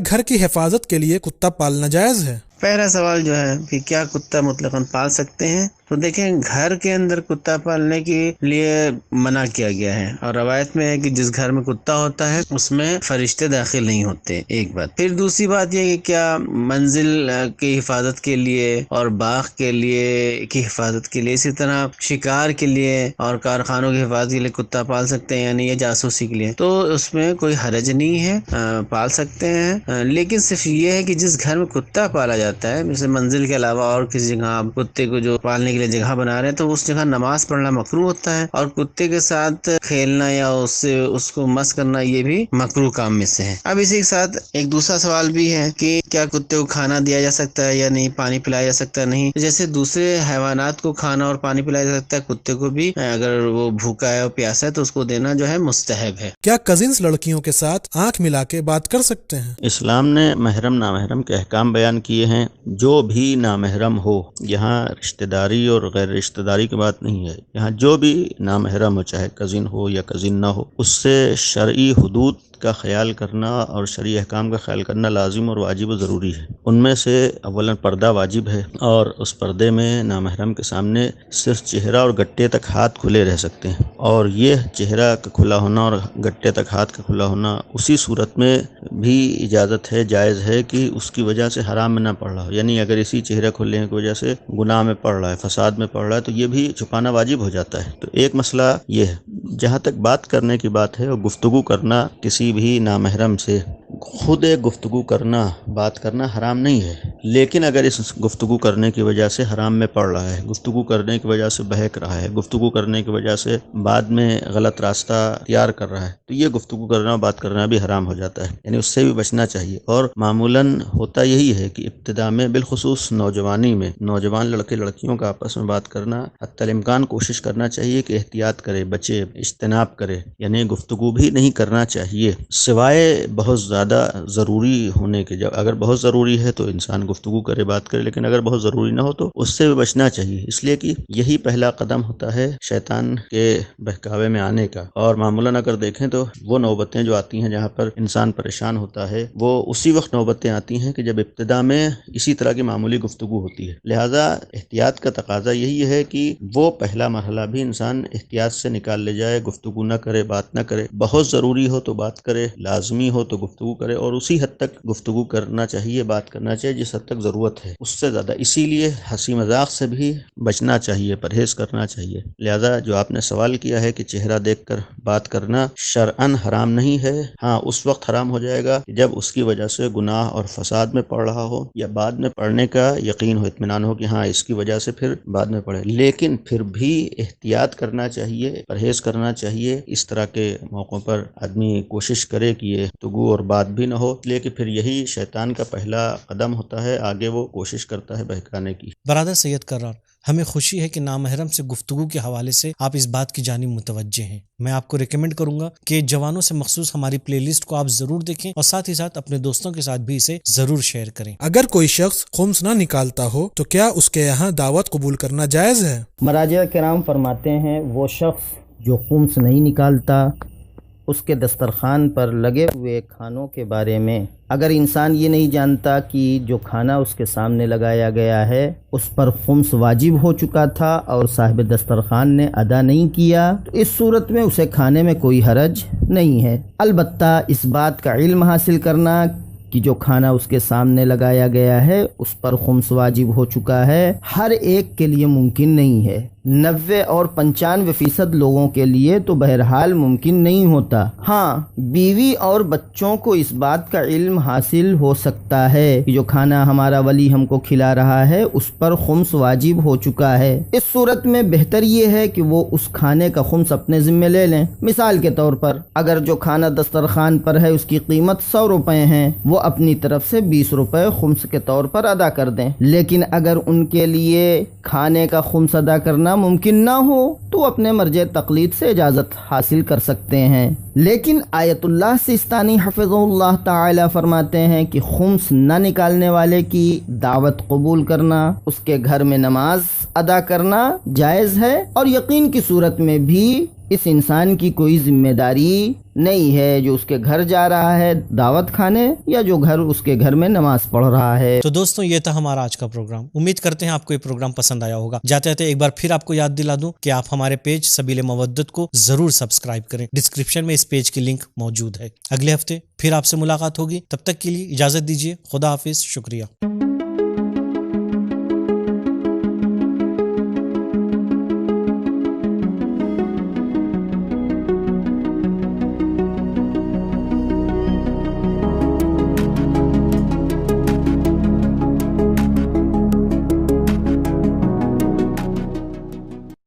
گھر کی حفاظت کے لیے کتا پالنا جائز ہے؟ پہلا سوال جو ہے کہ کیا کتا مطلقاً پال سکتے ہیں؟ تو دیکھیں، گھر کے اندر کتا پالنے کے لیے منع کیا گیا ہے، اور روایت میں ہے کہ جس گھر میں کتا ہوتا ہے اس میں فرشتے داخل نہیں ہوتے، ایک بات۔ پھر دوسری بات یہ کہ کیا منزل کی حفاظت کے لیے اور باغ کے لیے کی حفاظت کے لیے، اسی طرح شکار کے لیے اور کارخانوں کی حفاظت کے لیے کتا پال سکتے ہیں، یعنی یہ جاسوسی کے لیے؟ تو اس میں کوئی حرج نہیں ہے، پال سکتے ہیں، لیکن صرف یہ ہے کہ جس گھر میں کتا پالا جاتا ہے، جیسے منزل کے علاوہ اور کسی جگہ آپ کتے کو جو پالنے کے لیے جگہ بنا رہے ہیں، تو اس جگہ نماز پڑھنا مکروہ ہوتا ہے، اور کتے کے ساتھ کھیلنا یا اس کو مس کرنا یہ بھی مکروہ کام میں سے ہے۔ اب اسی کے ساتھ ایک دوسرا سوال بھی ہے کہ کیا کتے کو کھانا دیا جا سکتا ہے یا نہیں، پانی پلایا جا سکتا ہے نہیں؟ جیسے دوسرے حیوانات کو کھانا اور پانی پلایا جا سکتا ہے، کتے کو بھی اگر وہ بھوکا ہے اور پیاسا ہے تو اس کو دینا جو ہے مستحب ہے۔ کیا کزنز لڑکیوں کے ساتھ آنکھ ملا کے بات کر سکتے ہیں؟ اسلام نے محرم نامحرم کے احکام بیان کیے ہیں۔ جو بھی نامحرم ہو، یہاں رشتہ داری اور غیر رشتہ داری کی بات نہیں ہے، یہاں جو بھی نامحرم ہو، چاہے کزن ہو یا کزن نہ ہو، اس سے شرعی حدود کا خیال کرنا اور شرعی احکام کا خیال کرنا لازم اور واجب و ضروری ہے۔ ان میں سے اولاً پردہ واجب ہے، اور اس پردے میں نامحرم کے سامنے صرف چہرہ اور گٹے تک ہاتھ کھلے رہ سکتے ہیں، اور یہ چہرہ کا کھلا ہونا اور گٹے تک ہاتھ کا کھلا ہونا اسی صورت میں بھی اجازت ہے، جائز ہے کہ اس کی وجہ سے حرام میں نہ پڑ رہا ہو، یعنی اگر اسی چہرہ کھلنے کی وجہ سے گناہ میں پڑ رہا ہے، فساد میں پڑ رہا ہے، تو یہ بھی چھپانا واجب ہو جاتا ہے۔ تو ایک مسئلہ یہ ہے۔ جہاں تک بات کرنے کی بات ہے اور گفتگو کرنا کسی بھی نامحرم سے، خود گفتگو کرنا، بات کرنا حرام نہیں ہے، لیکن اگر اس گفتگو کرنے کی وجہ سے حرام میں پڑ رہا ہے، گفتگو کرنے کی وجہ سے بہک رہا ہے، گفتگو کرنے کی وجہ سے بعد میں غلط راستہ اختیار کر رہا ہے، تو یہ گفتگو کرنا اور بات کرنا بھی حرام ہو جاتا ہے، یعنی اس سے بھی بچنا چاہیے۔ اور معمولاً ہوتا یہی ہے کہ ابتدا میں، بالخصوص نوجوانی میں، نوجوان لڑکے لڑکیوں کا آپس میں بات کرنا حتی الامکان کوشش کرنا چاہیے کہ احتیاط کرے، بچے، اجتناب کرے، یعنی گفتگو بھی نہیں کرنا چاہیے سوائے بہت زیادہ ضروری ہونے کے۔ جب اگر بہت ضروری ہے تو انسان گفتگو کرے، بات کرے، لیکن اگر بہت ضروری نہ ہو تو اس سے بھی بچنا چاہیے، اس لیے کہ یہی پہلا قدم ہوتا ہے شیطان کے بہکاوے میں آنے کا۔ اور معمولاً اگر دیکھیں تو وہ نوبتیں جو آتی ہیں جہاں پر انسان پریشان ہوتا ہے، وہ اسی وقت نوبتیں آتی ہیں کہ جب ابتدا میں اسی طرح کی معمولی گفتگو ہوتی ہے۔ لہذا احتیاط کا تقاضا یہی ہے کہ وہ پہلا مرحلہ بھی انسان احتیاط سے نکال لے جائے، گفتگو نہ کرے، بات نہ کرے، بہت ضروری ہو تو بات کرے، لازمی ہو تو گفتگو کرے، اور اسی حد تک گفتگو کرنا چاہیے، بات کرنا چاہیے جس حد تک ضرورت ہے، اس سے زیادہ۔ اسی لیے ہنسی مذاق سے بھی بچنا چاہیے، پرہیز کرنا چاہیے۔ لہذا جو آپ نے سوال کیا ہے کہ چہرہ دیکھ کر بات کرنا شرعاً حرام نہیں ہے، ہاں اس وقت حرام ہو جائے گا جب اس کی وجہ سے گناہ اور فساد میں پڑ رہا ہو، یا بعد میں پڑھنے کا یقین ہو، اطمینان ہو کہ ہاں اس کی وجہ سے پھر بعد میں پڑھے، لیکن پھر بھی احتیاط کرنا چاہیے، پرہیز کرنا چاہیے۔ اس طرح کے موقعوں پر آدمی کوشش کرے کہ یہ گفتگو اور بات بھی نہ ہو، اس لیے کہ پھر یہی شیطان کا پہلا قدم ہوتا ہے، آگے وہ کوشش کرتا ہے بہکانے کی۔ برادر سید کرار، ہمیں خوشی ہے کہ نامحرم سے گفتگو کے حوالے سے آپ اس بات کی جانب متوجہ ہیں۔ میں آپ کو ریکمینڈ کروں گا کہ جوانوں سے مخصوص ہماری پلے لسٹ کو آپ ضرور دیکھیں، اور ساتھ ہی ساتھ اپنے دوستوں کے ساتھ بھی اسے ضرور شیئر کریں۔ اگر کوئی شخص خمس نہ نکالتا ہو تو کیا اس کے یہاں دعوت قبول کرنا جائز ہے؟ مراجع کرام فرماتے ہیں وہ شخص جو خمس نہیں نکالتا، اس کے دسترخوان پر لگے ہوئے کھانوں کے بارے میں اگر انسان یہ نہیں جانتا کہ جو کھانا اس کے سامنے لگایا گیا ہے اس پر خمس واجب ہو چکا تھا اور صاحب دسترخوان نے ادا نہیں کیا، تو اس صورت میں اسے کھانے میں کوئی حرج نہیں ہے۔ البتہ اس بات کا علم حاصل کرنا کہ جو کھانا اس کے سامنے لگایا گیا ہے اس پر خمس واجب ہو چکا ہے، ہر ایک کے لیے ممکن نہیں ہے۔ 90 اور 95% لوگوں کے لیے تو بہرحال ممکن نہیں ہوتا۔ ہاں، بیوی اور بچوں کو اس بات کا علم حاصل ہو سکتا ہے کہ جو کھانا ہمارا ولی ہم کو کھلا رہا ہے اس پر خمس واجب ہو چکا ہے۔ اس صورت میں بہتر یہ ہے کہ وہ اس کھانے کا خمس اپنے ذمہ لے لیں۔ مثال کے طور پر اگر جو کھانا دسترخوان پر ہے اس کی قیمت 100 روپے ہیں، وہ اپنی طرف سے 20 روپے خمس کے طور پر ادا کر دیں۔ لیکن اگر ان کے لیے کھانے کا خمس ادا کرنا ممکن نہ ہو تو اپنے مرجع تقلید سے اجازت حاصل کر سکتے ہیں۔ لیکن آیت اللہ سستانی حفظہ اللہ تعالی فرماتے ہیں کہ خمس نہ نکالنے والے کی دعوت قبول کرنا، اس کے گھر میں نماز ادا کرنا جائز ہے، اور یقین کی صورت میں بھی اس انسان کی کوئی ذمہ داری نہیں ہے جو اس کے گھر جا رہا ہے دعوت کھانے یا جو گھر اس کے گھر میں نماز پڑھ رہا ہے۔ تو دوستوں یہ تھا ہمارا آج کا پروگرام، امید کرتے ہیں آپ کو یہ پروگرام پسند آیا ہوگا۔ جاتے جاتے ایک بار پھر آپ کو یاد دلا دوں کہ آپ ہمارے پیج سبیل مودت کو ضرور سبسکرائب کریں، ڈسکرپشن میں اس پیج کی لنک موجود ہے۔ اگلے ہفتے پھر آپ سے ملاقات ہوگی، تب تک کے لیے اجازت دیجیے، خدا حافظ، شکریہ۔